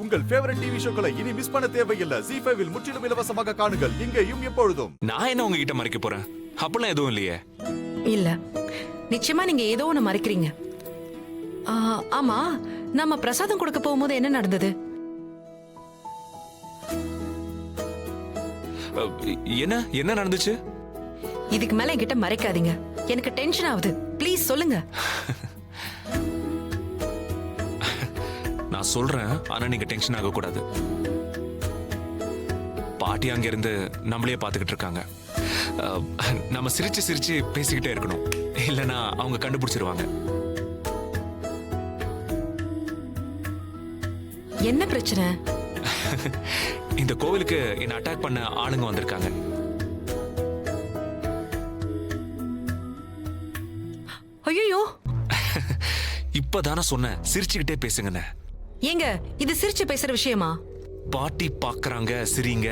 உங்கள் favourite TV ஷோக்களை இனி miss பண்ண தேவையில்லை. ஜீ5 இல் முற்றிலும் இலவசமாக காணுங்கள், இங்கேயும் எப்பொழுதும். நான் என்ன உங்ககிட்ட மறைக்க போறேன்? அப்படிலாம் எதுவும் இல்லையே. இல்ல, நிச்சயமா நீங்க ஏதோ ஒண்ணு மறைக்கிறீங்க. ஆமா, நம்ம பிரசாதம் கொடுக்க போகும்போது என்ன நடந்தது? என்ன என்ன நடந்துச்சு? இதுக்கு மேல என்கிட்ட மறைக்காதீங்க, எனக்கு டென்ஷன் ஆகுது. ப்ளீஸ் சொல்லுங்க. நான் சொல்றேன், ஆனா நீங்க டென்ஷன் ஆக கூடாது. பாட்டி அங்க இருந்து நம்மளே பாத்துக்கிட்டு இருக்காங்க. நம்ம சிரிச்சு சிரிச்சு பேசிக்கிட்டே இருக்கணும், இல்லனா அவங்க கண்டுபிடிச்சிருவாங்க. என்ன பிரச்சனை? இந்த கோவிலுக்கு என்ன அட்டாக் பண்ண ஆளுங்க வந்திருக்காங்க. ஐயோ, இப்பதானே சொன்னேன் சிரிச்சுக்கிட்டே பேசுங்கன்னு. ஏங்க, இது சிரிச்சு பேசுற விஷயமா? பாட்டி பாக்குறாங்க, சிரிங்க.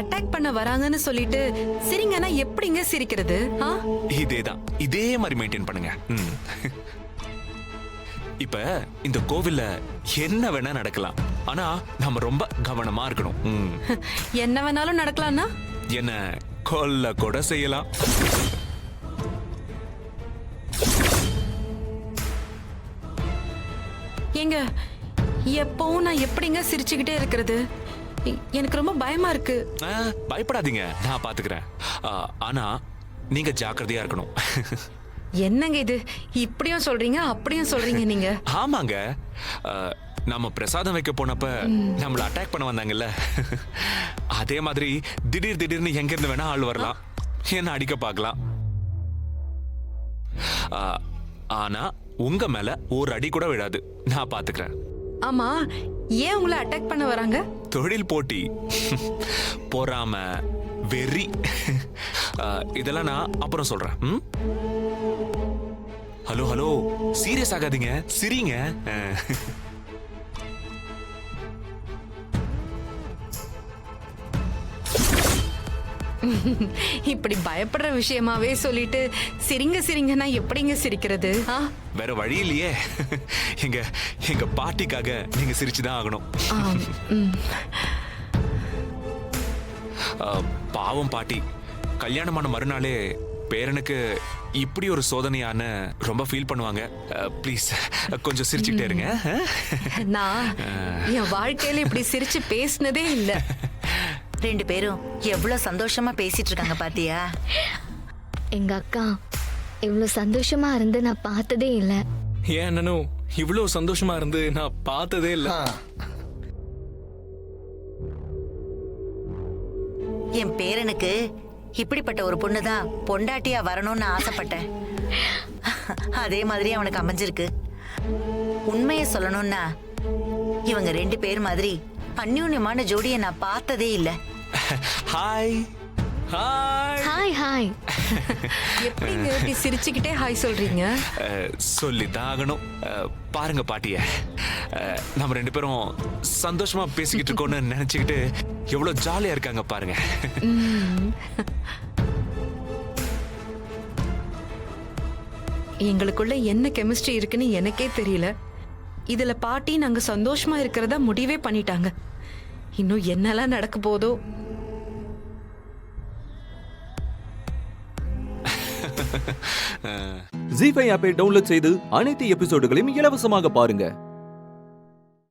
அட்டாக் பண்ண வராங்கன்னு சொல்லிட்டு சிரிங்கன்னா எப்படிங்க சிரிக்கிறது? இதேதான், இதே மாதிரி மெயின்டைன் பண்ணுங்க. இப்ப இந்த கோவில்ல என்ன வேணா நடக்கலாம், ஆனா நம்ம ரொம்ப கவனமா இருக்கணும். என்ன வேணாலும் நடக்கலாம்னா என்ன கொல்ல கூட செய்யலாம். ஏங்க, எப்பவும் நான் எப்படிங்க சிரிச்சுக்கிட்டே இருக்கிறது? எனக்கு ரொம்ப பயமா இருக்கு. பயப்படாதீங்க, நான் பாத்துக்கிறேன். ஆனா நீங்க ஜாக்கிரதையா இருக்கணும். என்னங்க இது, இப்படியும் சொல்றீங்க அப்படியும் சொல்றீங்க நீங்க? ஆமாங்க, நம்ம பிரசாதம் வைக்க போனப்ப நம்மள அட்டாக் பண்ண வந்தாங்கல்ல, அதே மாதிரி திடீர்னு எங்க இருந்து வேணா ஆள் வரலாம், என்ன அடிக்க பார்க்கலாம். ஆனா உங்க மேல ஒரு அடி கூட விழாது, நான் பாத்துக்கிறேன். ஆமா, ஏன் உங்களை அட்டாக் பண்ண வராங்க? தொழில் போட்டி, பொறாம, வெறி, இதெல்லாம் நான் அப்புறம் சொல்றேன். ஹலோ ஹலோ, சீரியஸ் ஆகாதீங்க, சிரிங்க. இப்படி பயப்படுற விஷயமாவே சொல்லிட்டு சிரிங்க சிரிங்கன்னா எப்படிங்க சிரிக்கிறது? வேற வழி இல்லையே, எங்க பாட்டிக்காக நீங்க சிரிச்சுதான் ஆகணும். பாவம் பாட்டி, கல்யாணமான மறுநாளே பேரனுக்கு இப்படி ஒரு சோதனையான ரொம்ப ஃபீல் பண்ணுவாங்க. ப்ளீஸ் கொஞ்சம் சிரிச்சுக்கிட்டே இருங்க. நான் என் வாழ்க்கையில இப்படி சிரிச்சு பேசினதே இல்ல. ரெண்டு பேரும் எவ்வளவு சந்தோஷமா பேசிட்டு இருக்காங்க பாத்தியா? எங்க அக்கா இவ்வளவு சந்தோஷமா இருந்து நான் பார்த்ததே இல்ல. ஏன் அண்ணனும் இவ்வளவு சந்தோஷமா இருந்து நான் பார்த்ததே இல்ல. என் பேரனுக்கு இப்படிப்பட்ட ஒரு பொண்ணுதான் பொண்டாட்டியா வரணும்னு ஆசைப்பட்டேன். அதே மாதிரி அவனுக்கு அமைஞ்சிருக்கு. உண்மையை சொல்லணும்னா இவங்க ரெண்டு பேர் மாதிரி அந்யூன்யமான ஜோடியை நான் பார்த்ததே இல்ல. Hi hi hi hi. எப்படிங்க இப்படி சிரிச்சுக்கிட்டே ஹாய் சொல்றீங்க? சொல்லித்தான் ஆகணும். பாருங்க பாட்டிய, நம்ம ரெண்டு பேரும் சந்தோஷமா பேசிக்கிட்டு இருக்கோம்னு நினைச்சுக்கிட்டு எவ்வளவு ஜாலியா இருக்காங்க பாருங்க. எங்களுக்குள்ள என்ன கெமிஸ்ட்ரி இருக்குன்னு எனக்கே தெரியல. இதுல பாட்டி நாங்க சந்தோஷமா இருக்கிறதா முடிவே பண்ணிட்டாங்க. இன்னும் என்னெல்லாம் நடக்க போதோ. ஜீ5 ஆப்பை டவுன்லோட் செய்து அனைத்து எபிசோடுகளையும் இலவசமாக பாருங்க.